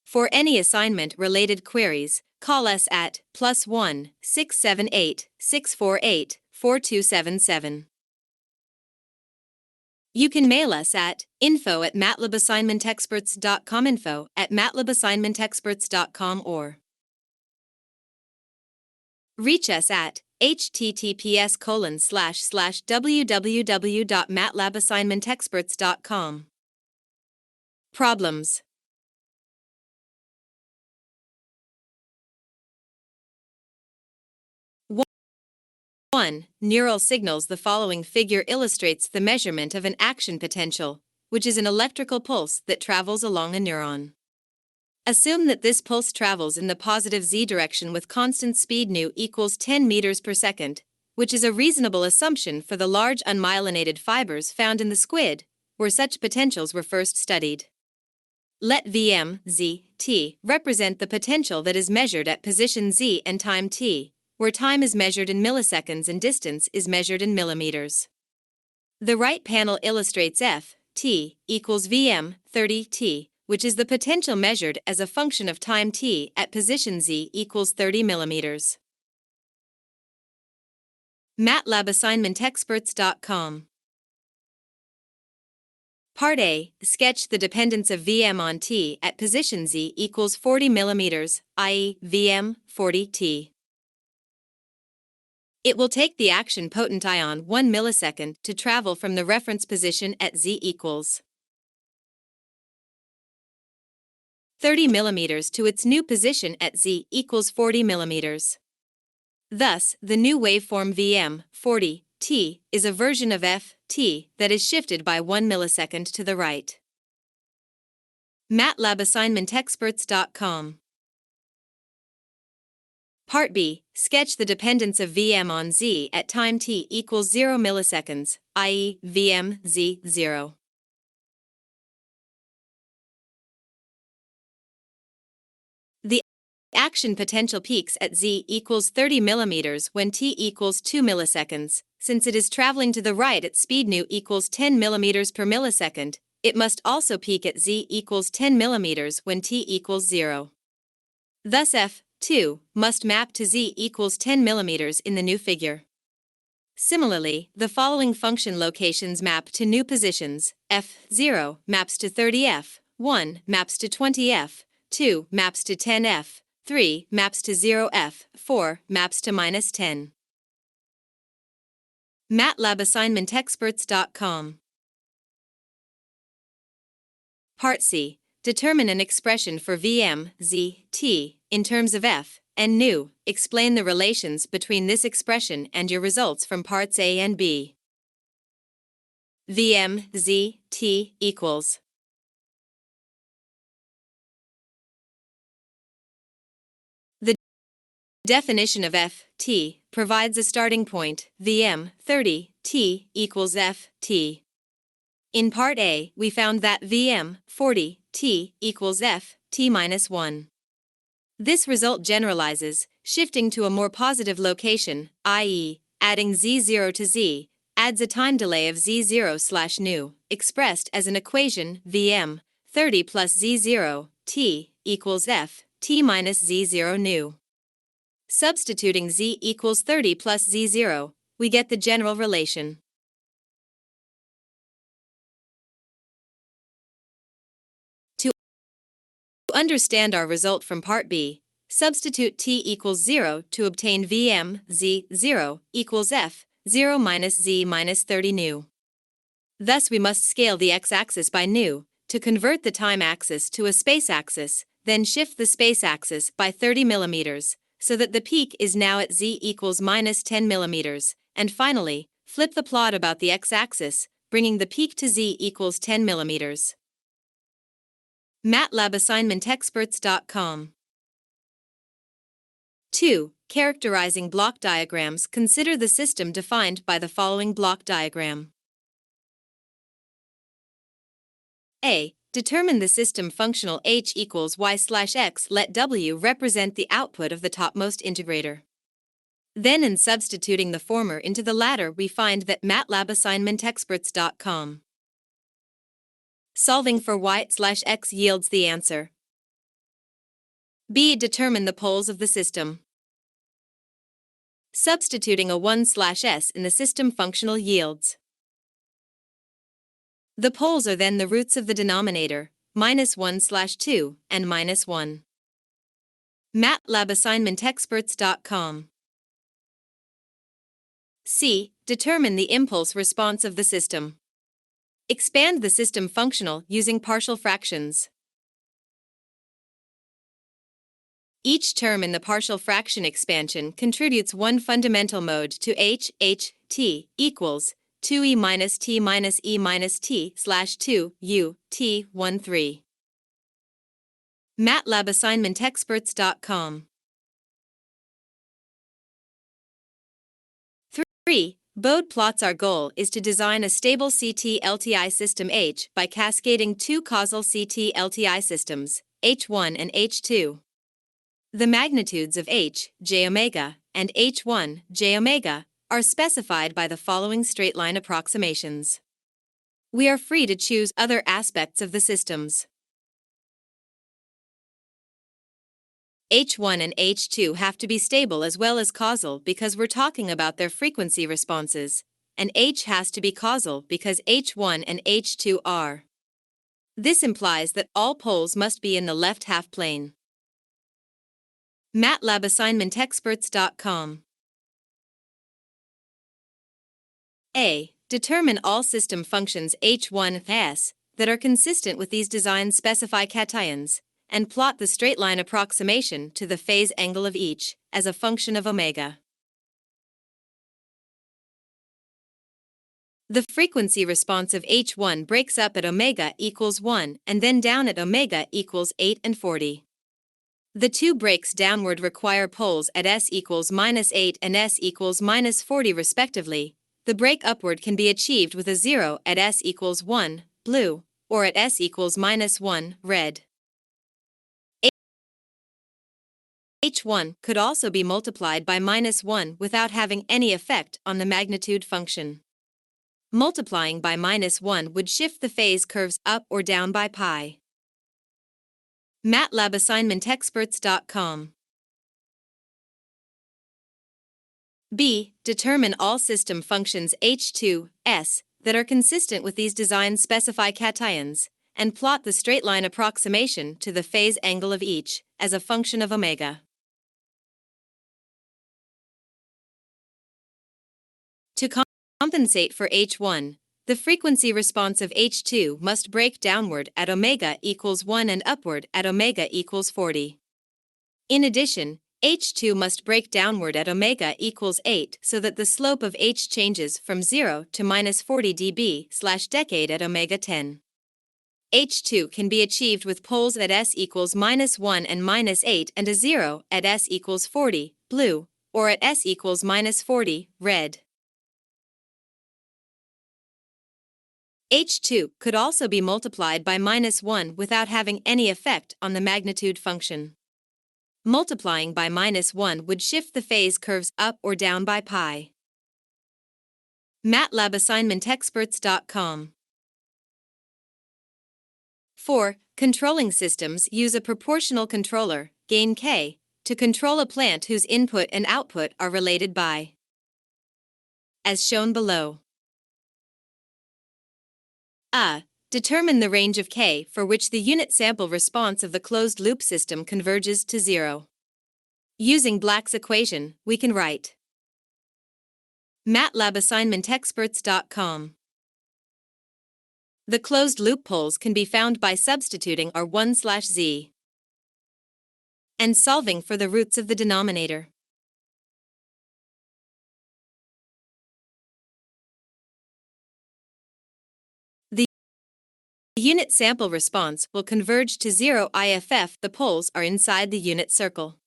For any assignment-related queries, call us at +1 678 648 4277. You can mail us at info@matlabassignmentexperts.com, info@matlabassignmentexperts.com, or reach us at https://www.matlabassignmentexperts.com. Problems. 1. Neural signals. The following figure illustrates the measurement of an action potential, which is an electrical pulse that travels along a neuron. Assume that this pulse travels in the positive z direction with constant speed nu equals 10 meters per second, which is a reasonable assumption for the large unmyelinated fibers found in the squid, where such potentials were first studied. Let Vm, z, t represent the potential that is measured at position z and time t, where time is measured in milliseconds and distance is measured in millimeters. The right panel illustrates F, t, equals Vm, 30t, which is the potential measured as a function of time t at position z equals 30 millimeters. MATLABassignmentexperts.com. Part A. Sketch the dependence of Vm on t at position z equals 40 millimeters, i.e. Vm, 40t. It will take the action potent ion 1 millisecond to travel from the reference position at z equals 30 millimeters to its new position at z equals 40 millimeters. Thus, the new waveform Vm, 40t, is a version of f(t) that is shifted by 1 millisecond to the right. MATLABassignmentexperts.com. Part B. Sketch the dependence of Vm on z at time t equals 0 milliseconds, i.e. Vm, z, 0. The action potential peaks at z equals 30 millimeters when t equals 2 milliseconds. Since it is traveling to the right at speed nu equals 10 millimeters per millisecond, it must also peak at z equals 10 millimeters when t equals 0. Thus f(2) must map to z equals 10 millimeters in the new figure. Similarly, the following function locations map to new positions. f(0) maps to 30f, 1 maps to 20f, 2 maps to 10f, 3 maps to 0f, 4 maps to -10. MATLABassignmentexperts.com. Part C. Determine an expression for Vm, z, t in terms of f and nu. Explain the relations between this expression and your results from parts A and B. Vm, z, t equals the definition of f(t) provides a starting point, Vm, 30, t equals f(t). In Part A, we found that Vm, 40, t equals f(t minus 1). This result generalizes, shifting to a more positive location, i.e., adding z0 to z, adds a time delay of z0/nu, expressed as an equation, Vm, 30 plus z0, t equals f(t minus z0 nu). Substituting z equals 30 plus z0, we get the general relation. To understand our result from Part B, substitute t equals 0 to obtain Vm, z0 equals f(0 minus z minus 30 nu). Thus we must scale the x-axis by nu, to convert the time axis to a space axis, then shift the space axis by 30 millimeters, so that the peak is now at z equals -10 millimeters, and finally, flip the plot about the x-axis, bringing the peak to z equals 10 millimeters. MATLABassignmentexperts.com. 2. Characterizing block diagrams. Consider the system defined by the following block diagram. A. Determine the system functional h equals y/x. Let w represent the output of the topmost integrator. Then in substituting the former into the latter, we find that MATLABassignmentexperts.com. Solving for y/x yields the answer B. Determine the poles of the system. Substituting a 1/s in the system functional yields. The poles are then the roots of the denominator, -1/2 and -1. Matlab assignmentexperts.com. C. Determine the impulse response of the system. Expand the system functional using partial fractions. Each term in the partial fraction expansion contributes one fundamental mode to t equals 2e minus t minus e minus t slash 2 u t 1 3. Matlab assignmentexperts.com. 3. Bode plots. Our goal is to design a stable CT-LTI system H by cascading two causal CT-LTI systems, H1 and H2. The magnitudes of H, j omega, and H1, j omega, are specified by the following straight-line approximations. We are free to choose other aspects of the systems. H1 and H2 have to be stable as well as causal because we're talking about their frequency responses, and H has to be causal because H1 and H2 are. This implies that all poles must be in the left half plane. Matlab assignmentexperts.com. A. Determine all system functions H1s that are consistent with these designs. Specify cations, and plot the straight-line approximation to the phase angle of each as a function of omega. The frequency response of H1 breaks up at omega equals 1 and then down at omega equals 8 and 40. The two breaks downward require poles at s equals -8 and s equals -40 respectively. The break upward can be achieved with a 0 at s equals 1, blue, or at s equals -1, red. H1 could also be multiplied by -1 without having any effect on the magnitude function. Multiplying by -1 would shift the phase curves up or down by pi. Matlab assignmentexperts.com. B. Determine all system functions H2s that are consistent with these designs. Specify cations, and plot the straight-line approximation to the phase angle of each as a function of omega. To compensate for H1, the frequency response of H2 must break downward at omega equals 1 and upward at omega equals 40. In addition, H2 must break downward at omega equals 8 so that the slope of H changes from 0 to -40 dB/decade at omega 10. H2 can be achieved with poles at s equals -1 and -8 and a 0 at s equals 40, blue, or at s equals -40, red. H2 could also be multiplied by -1 without having any effect on the magnitude function. Multiplying by -1 would shift the phase curves up or down by pi. Matlab assignmentexperts.com. 4. Controlling systems use a proportional controller, gain K, to control a plant whose input and output are related by. As shown below. A. Determine the range of K for which the unit sample response of the closed-loop system converges to 0. Using Black's equation, we can write Matlab assignmentexperts.com. The closed-loop poles can be found by substituting R1/Z and solving for the roots of the denominator. The unit sample response will converge to 0 if the poles are inside the unit circle.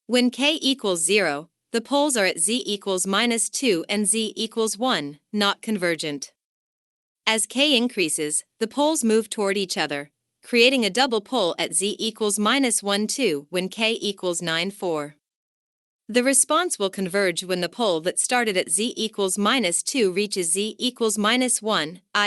When K equals 0, the poles are at z equals -2 and z equals 1, not convergent. As K increases, the poles move toward each other, creating a double pole at z equals -1 2 when K equals 9 4. The response will converge when the pole that started at z equals -2 reaches z equals -1,